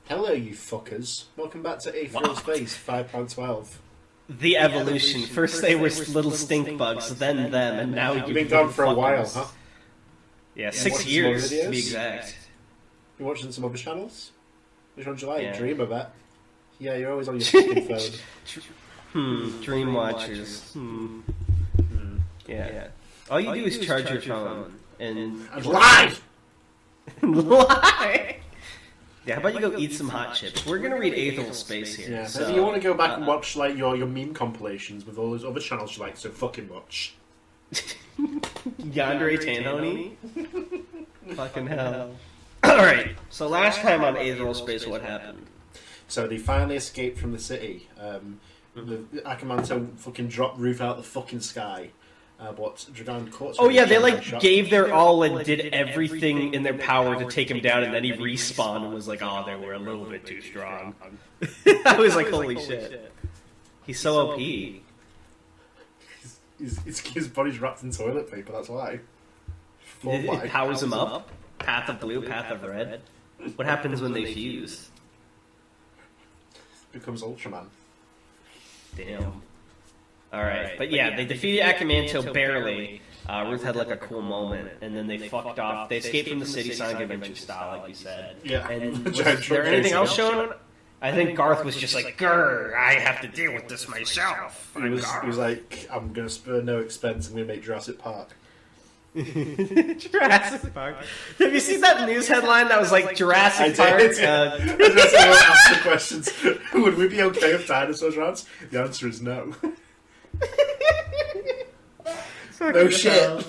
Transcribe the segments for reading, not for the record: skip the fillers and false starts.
Hello, you fuckers. Welcome back to Aetheral Space 5.12. The evolution. First they were little stink bugs, then them, and now you've been gone for a while, huh? Yeah, 6 years to be exact. You watching some other channels? Which one do you like? Yeah. Dream, I bet. Yeah, you're always on your fucking phone. Dream watchers. Yeah. All you do is charge your phone and lie! lie! Yeah, how about you go eat some hot chips? We're gonna read Aetheral Space here. Yeah, so, if you want to go back and watch like your meme compilations with all those other channels you like so fucking much. Yandere Tanhony? Fucking hell. Alright, so last time on Aetheral Space, what happened? So they finally escaped from the city. The Akamanto fucking dropped Ruth out of the fucking sky. But Dragon caught. Oh yeah, they gave their all and did everything in their power to take him down, and then he respawned and was like, "Oh, they were a little bit too strong." I was like, "Holy shit!" He's so OP. His body's wrapped in toilet paper. That's why. It powers him up. Path of blue, path of red. What happens when they fuse? Becomes Ultraman. Damn. Alright, but yeah, they defeated Akamanto barely. Ruth had like a cool moment, and then they fucked off. They escaped from the city, Sonic Adventure style, like you said. Yeah. And was there anything else shown? I think Garth was just like, "Grr, I have to deal with this myself." He was like, "I'm going to spare no expense. I'm going to make Jurassic Park." Jurassic Park. Have you seen that news headline that was like Jurassic Park? That's why I asked the questions. Would we be okay if dinosaurs were out? The answer is no. No shit.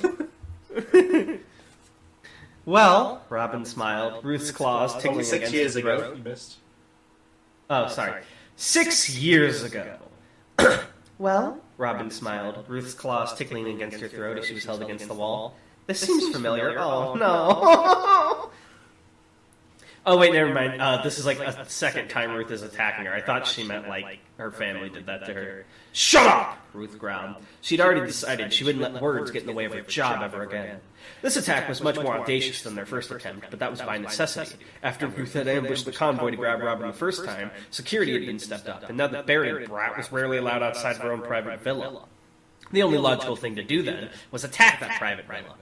Well, Robin smiled. Ruth's claws tickling against 6 years his ago. throat. You missed. Oh, sorry. 6 years ago. Well, Robin smiled. Ruth's claws tickling against her throat as she was held against the wall. This seems familiar. Oh, no. Oh, wait, never mind. This is like a second time Ruth is attacking her. I thought she meant like her family did that to her. Shut up! Ruth growled. She'd already decided she wouldn't let words get in the way of her job ever again. This attack was much more audacious than their first attempt, but that was by necessity. After Ruth had ambushed the convoy to grab Robin the first time, security had been stepped up, and now the buried brat was rarely allowed outside her own private villa. The only logical thing to do then was attack that private villa.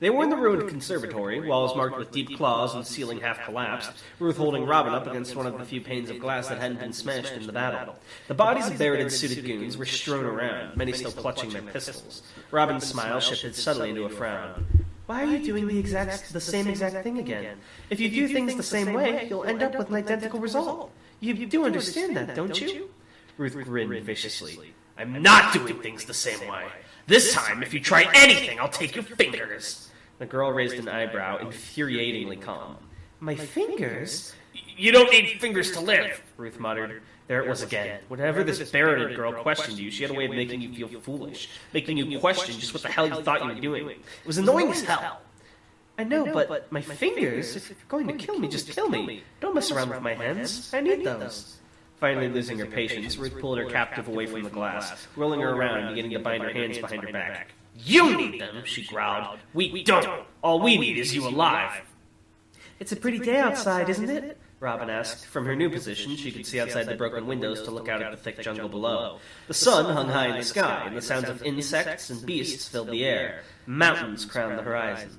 They were in the ruined conservatory, walls marked with deep claws and ceiling half collapsed, Ruth holding Robin up against one of the few panes of glass that hadn't been smashed in the battle. The bodies of buried and suited goons were strewn around, many still clutching their pistols. Robin's smile shifted suddenly into a frown. Why are you doing the same exact thing again? If you do things the same way, you'll end up with an identical result. You do understand that, don't you? Ruth grinned viciously. I'm not doing things the same way. This time, if you try anything, I'll take your fingers. The girl raised an eyebrow, infuriatingly calm. My fingers? You don't need fingers to live, Ruth muttered. There it was again. Whenever this barreted girl questioned you, she had a way of making you feel foolish, making you question just what the hell you thought you were doing. It was annoying as hell. I know, but my fingers, if you're going to kill me, just kill me. Don't mess around with my hands. I need those. Finally losing her patience, Ruth pulled her captive away from the glass, rolling her around and beginning to bind her hands behind her back. You need them, she growled. We don't. All we need is you alive. It's a pretty day outside, isn't it? Robin asked. From her new position, she could see outside the broken windows to look out at the thick jungle below. The sun hung high in the sky, and the sounds of insects and beasts filled the air. Mountains crowned the horizon.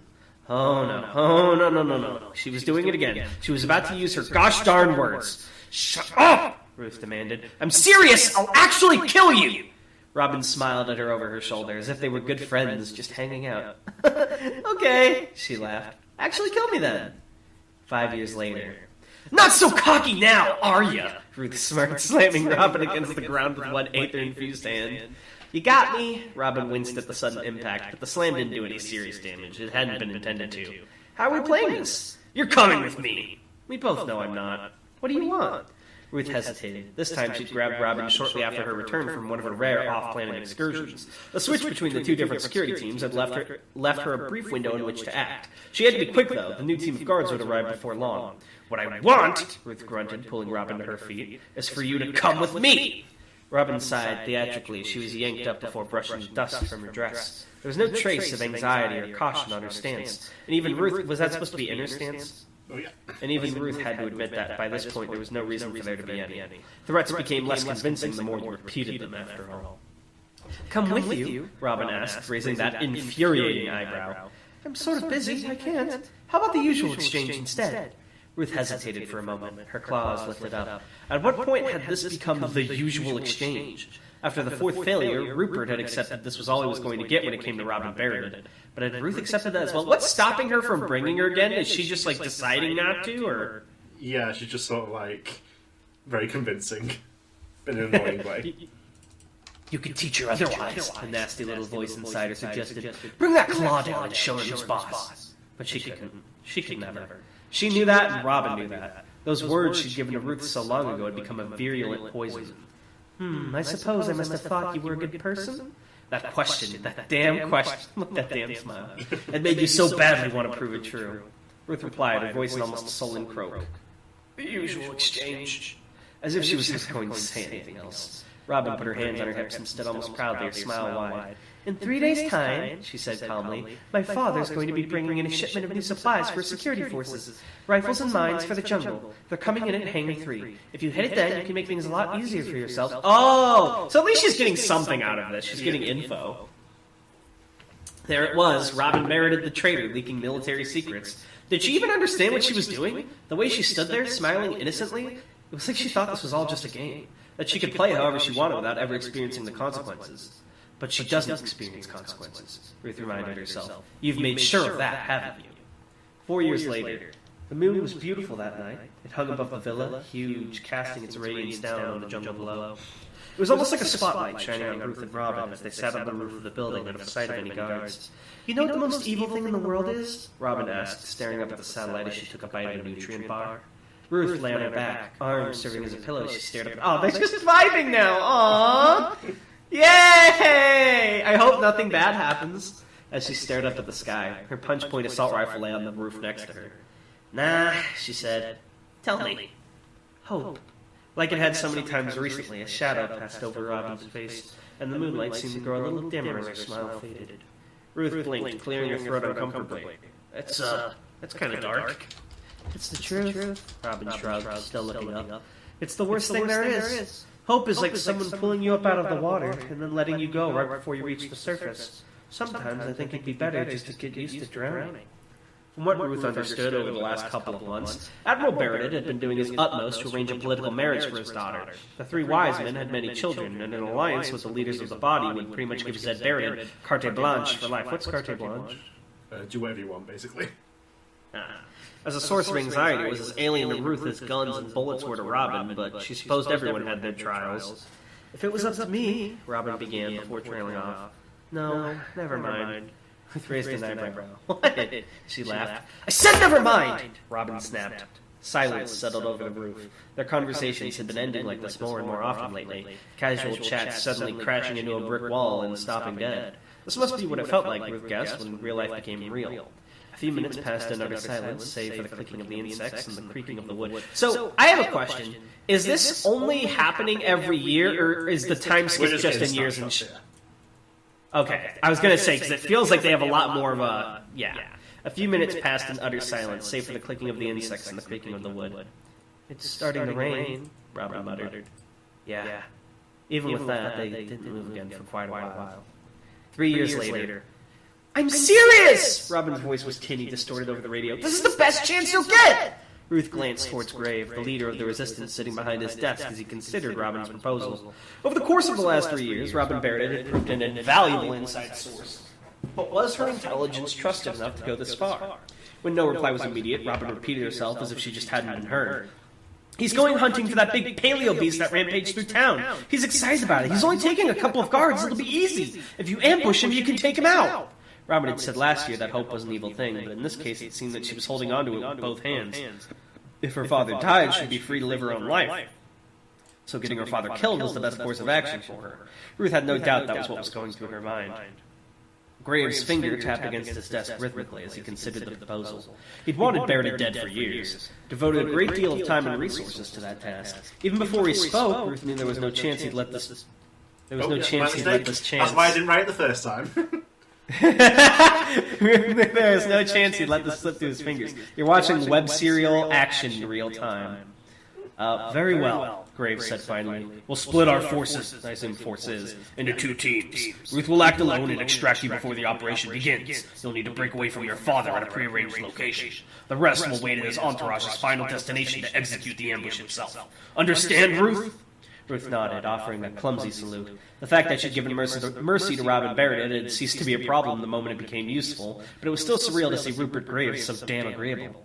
Oh no. She was doing it again. She was about to use her gosh darn words. Shut up! Ruth demanded. I'm serious! I'll actually kill you! Robin smiled at her over her shoulder, as if they were good friends, just hanging out. Okay, she laughed. Actually kill me then. 5 years later. Not so cocky now, are ya? Ruth smirked, slamming Robin against the ground with one aether-infused hand. You got me. Robin winced at the sudden impact, but the slam didn't do any serious damage. It hadn't been intended to. How are we playing this? You're coming with me. We both know I'm not. What do you want? Ruth hesitated. This time she'd grabbed Robin shortly after her return from one of her rare off-planet excursions. The switch between the two different security teams had left her a brief window in which to act. She had to be quick, though. The new team of guards would arrive before long. What I want, Ruth grunted, pulling Robin to her feet, is for you to come with me. Robin sighed theatrically. She was yanked up before brushing dust from her dress. There was no trace of anxiety or caution on her stance. And even Ruth, was that supposed to be in her stance? Oh, yeah. And even Ruth had to admit that by this point there was no reason for there to be any. Threats became less convincing the more you repeated them, after all. Come with you? Robin asked, raising that infuriating eyebrow. I'm sort of busy, I can't. How about the usual exchange instead? Ruth hesitated for a moment, her claws lifted up. At what point had this become the usual exchange? After the fourth failure, Rupert had accepted this was all he was going to get when it came to Robin Barrett. But had Ruth accepted that as well? What's stopping her from bringing her again? Is she just, like, deciding not to, or...? Yeah, she's just sort of, like, very convincing. In an annoying way. You could teach her otherwise, a nasty little voice inside her suggested. Bring that claw down and show her who's boss. But she couldn't. She could never. She knew that, and Robin knew that. Those words she'd given to Ruth so long ago had become a virulent poison. I suppose I must have thought you were a good person? That question, that damn question, look, that damn smile. It made you so badly want to prove it true. Ruth replied, her voice in almost a sullen croak. The usual exchange. As if she was never going to say anything else. Robin put her hands on her hips and stood almost proudly, her smile wide. In 3 days' time, she said calmly, my father's going to be bringing in a shipment of new supplies for security forces. Rifles and mines for the jungle. They're coming in at Hangar 3. If you hit it then, you can make things a lot easier for yourself. Oh! So at least she's getting something out of this. She's getting info. There it was. Robin merited the traitor, leaking military secrets. Did she even understand what she was doing? The way she stood there, smiling innocently? It was like she thought this was all just a game. That she could play however she wanted without ever experiencing the consequences. But she doesn't experience consequences, Ruth reminded herself. You've made sure of that, haven't you? 4 years later, the moon was beautiful that night. It hung above the villa, huge, casting its radiance down on the jungle below. It was almost like a spotlight shining on Ruth and Robin as they sat on the roof of the building out of sight of any guards. You know what the most evil thing in the world is? Robin asked, staring up at the satellite as she took a bite of a nutrient bar. Ruth lay on her back, arms serving as a pillow. She stared up. Oh, they're just vibing now. Aww. Yay! I hope nothing bad happens. As she stared up at the sky, her punch-point assault rifle lay on the roof next to her. Nah, she said. Tell me. Hope. Like it had so many times recently, a shadow passed over Robin's face, and the moonlight seemed to grow a little dimmer as her smile faded. Ruth blinked, clearing her throat uncomfortably. That's kind of dark. It's the truth, Robin shrugged, still looking up. It's the worst thing there is. Hope is like someone pulling you up out of the water and then letting you go right before you reach the surface. Sometimes I think it'd be better just to get used to drowning. From what Ruth understood over the last couple of months, Admiral Barrett had been doing his utmost to arrange a political marriage for his daughter. The three wise men had many children, and an alliance with the leaders of the body would pretty much give Zed Barrett carte blanche for life. What's carte blanche? Do whatever you want, basically. As a source of anxiety, it was as alien to Ruth as guns and bullets were to Robin, but she supposed everyone had their trials. If it was up to me, Robin began before trailing off. No, never mind. Ruth raised an eyebrow. What? She laughed. I said never mind! Robin snapped. Silence settled over the roof. Their conversations had been ending like this more and more often lately. Casual chats suddenly crashing into a brick wall and stopping dead. This must be what it felt like, Ruth guessed, when real life became real. A few minutes passed in utter silence, save for the clicking of the insects and the creaking of the wood. So, I have a question. Is this only happening every year, or is the time skip just in years and shit? Okay, I was going to say, because it feels like they have a lot more of a... Yeah. A few minutes passed in utter silence, save for the clicking of the insects and the creaking of the wood. It's starting to rain, Robin muttered. Yeah. Even with that, they didn't move again for quite a while. 3 years later... I'm serious! Robin's voice was tinny, distorted over the radio. This is the best chance you'll get! Ruth glanced towards Grave, the leader of the resistance, sitting behind his desk as he considered Robin's proposal. Over the course of the last 3 years, Robin Barrett had proved an invaluable inside source. But was her intelligence trusted enough to go this far? When no reply was immediate, Robin repeated herself as if she just hadn't been heard. He's going hunting for that big paleo beast that rampaged through town. He's excited about it. He's only taking a couple of guards. It'll be easy. If you ambush him, you can take him out. Robin had said last year that hope was an evil thing, but in this case it seemed that she was holding on to it with both hands. If her father died, she'd be free to live her own life. So getting her father killed was the best course of action for her. Ruth had no doubt that was what was going through her mind. Graves' finger tapped against his desk rhythmically as he considered the proposal. He'd wanted Barrett dead for years, devoted a great deal of time and resources to that task. Even before he spoke, Ruth knew there was no chance he'd let this... There was no chance he'd let this chance... That's why I didn't write it the first time. There's no chance he'd let this slip through his fingers. You're watching web serial action in real time. Very well, Graves said finally. We'll split our forces, I assume forces, into 2 teams. Ruth will act alone and extract you before the operation begins. You'll need to break away from your father at a prearranged location. The rest will wait at his entourage's final destination to execute the ambush himself. Understand, Ruth? Ruth nodded, offering a clumsy salute. The fact that she'd given mercy to Robin Barrett had ceased to be a problem the moment it became useful, but it was still surreal to see Rupert Graves so damn agreeable.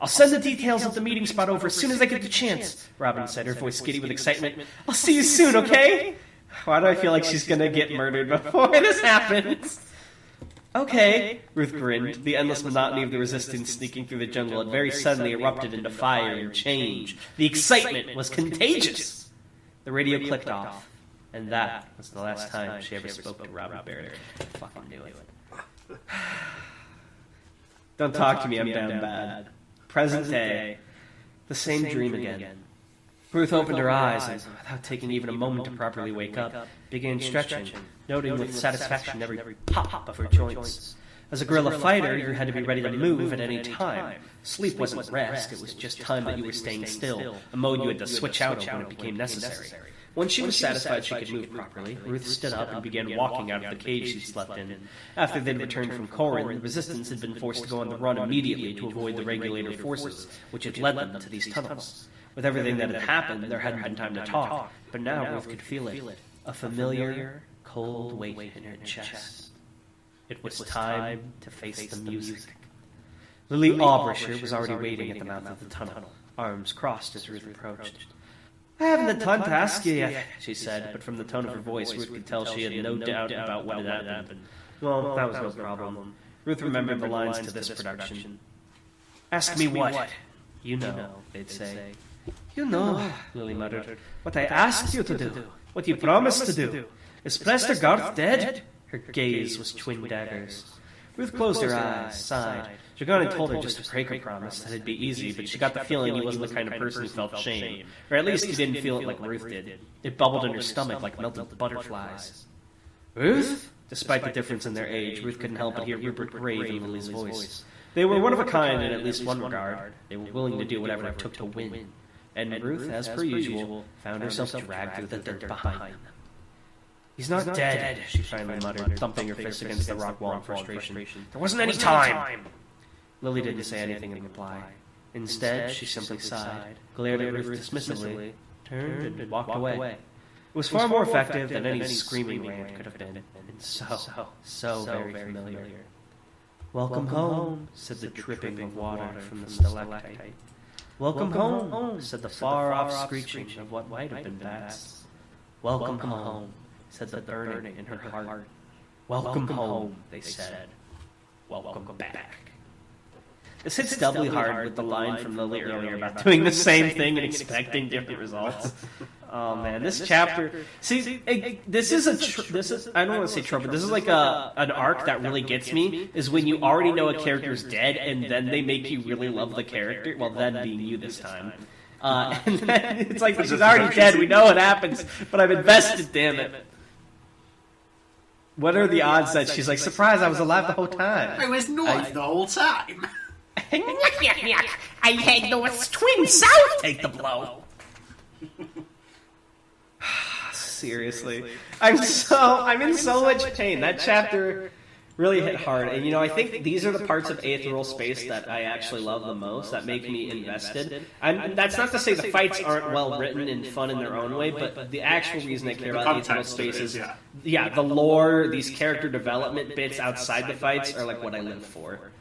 I'll send the details of the meeting spot over as soon as I get the chance, Robin said, her voice giddy with excitement. I'll see you soon, okay? Why do I feel like she's going to get murdered before this happens? Okay, Ruth grinned. The endless monotony of the resistance sneaking through the jungle had very suddenly erupted into fire and change. The excitement was contagious. The radio clicked off, and that was the last time she ever spoke to Robin Barrett. I fucking knew it. Don't talk to me, I'm down bad. Present day. The same dream again. Ruth opened her eyes and, without taking even a moment to properly wake up, began stretching, noting with satisfaction every pop of her joints. As a guerrilla fighter, you had to be ready to move at any time. Sleep wasn't rest, it was just time that you were staying still, a mode you had to switch out of when it became necessary. When she was satisfied she could move properly, Ruth stood up and began walking out of the cage she'd slept in. After they'd returned from Corin, the resistance had been forced to go on the run immediately to avoid the regulator forces, which had led them to these tunnels. With everything that had happened, there hadn't been time to talk, but now Ruth could feel it, a familiar, cold weight in her chest. It was time to face the music. Lily Albrisher was already waiting at the mouth of the tunnel, arms crossed as Ruth approached. I haven't had time to ask you yet, she said, but from the tone of her voice, Ruth could tell she had no doubt about what had happened. Well, that was no problem. Ruth remembered the lines to this production. Ask me what? You know, they'd say. You know, Lily muttered, what I asked you to do, what you promised to do. Is Prester Garth dead? Her gaze was twin daggers. Ruth closed her eyes, sighed. Dragani told her just to break her promise, that it'd be easy, but she got the feeling he wasn't the kind of person who felt shame. Or at least he didn't feel it like Ruth did. It bubbled in her stomach like melted butterflies. Ruth? Despite the difference in their age, Ruth couldn't help but hear Rupert Grave in Lily's voice. They were one of a kind in at least one regard. They were willing to do whatever it took to win. And Ruth, as per usual, found herself dragged through the dirt behind them. He's not dead, she finally muttered, thumping her fist against the rock wall in frustration. There wasn't any time! Lily didn't say anything in reply. Instead, she simply sighed, glared at Ruth dismissively, turned and walked away. It was far more effective than any screaming rant could have been, and so very familiar. Welcome home, said the dripping of water from the stalactite. Welcome home, said the far-off screeching of what might have been bats. Welcome home, said the burning in her heart. Welcome home, they said. Welcome back. This hits doubly hard with the line from Lily earlier about doing the same thing and expecting different results. Oh man, this chapter. See, this is I don't want to say trope, but this is like an arc that really gets me. Is when you already know a character's dead, and then they make you really love the character. Well, then being you this time. And then it's like she's already dead. We know what happens, but I'm invested. Damn it. What are the odds that she's like, surprise, I was alive the whole time? I was not the whole time. I had North's twin south take the blow. Seriously. I'm in so much pain. That chapter really hit hard. And I think these are the parts of Aetheral space that I actually love the most, that make me invested. And that's not to say the fights aren't well written and fun in their own way, but the actual reason I care about Aetheral space is the lore, these character development bits outside the fights are like what I live for.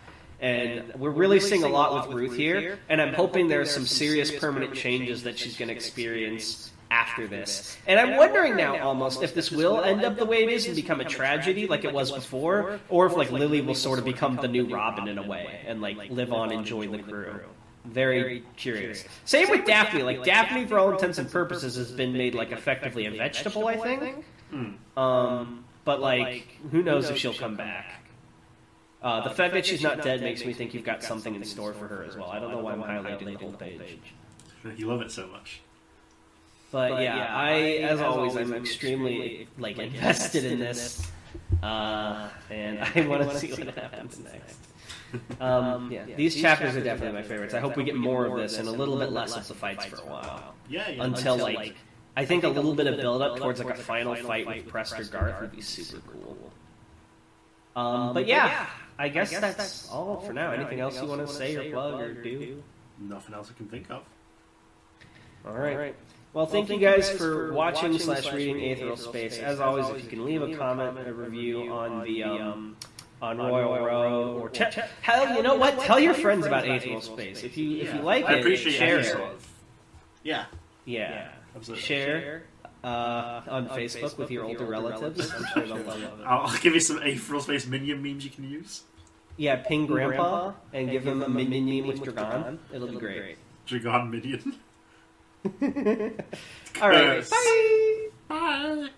And we're really seeing a lot with Ruth here, and I'm hoping there are some serious permanent changes that she's going to experience after this. And I'm wondering now almost if this will end up the way it is and become a tragedy like it was before, or if Lily will sort of become the new Robin in a way and live on and join the crew. Very curious. Same with Daphne. Daphne, for all intents and purposes, has been made effectively a vegetable, I think. But who knows if she'll come back. The fact that she's not dead makes me think you've got something in store for her as well. I don't know why I'm highlighting the whole page. You love it so much. But yeah, as always, I'm extremely invested in this. and I want to see what happens next. These chapters are definitely my favorites. I hope we get more of this and a little bit less of the fights for a while. Yeah. Until like, I think a little bit of build up towards like a final fight with Prester Garth would be super cool. But yeah, I guess that's all for now. Anything else you want to say or plug or do? Nothing else I can think of. All right. Well, thank you guys for watching / reading Aetheral Space. As always, if you can leave a comment, a review on the on Royal Row, or hell, you know what? Tell your friends about Aetheral Space. If you like it, share it. Yeah. Absolutely. Share on Facebook with your older relatives. I'm sure they'll love it. I'll give you some Aetheral Space minion memes you can use. Yeah, ping Grandpa and give him a minion meme with Dragon. It'll be great. Dragon minion. All right. Bye. Bye.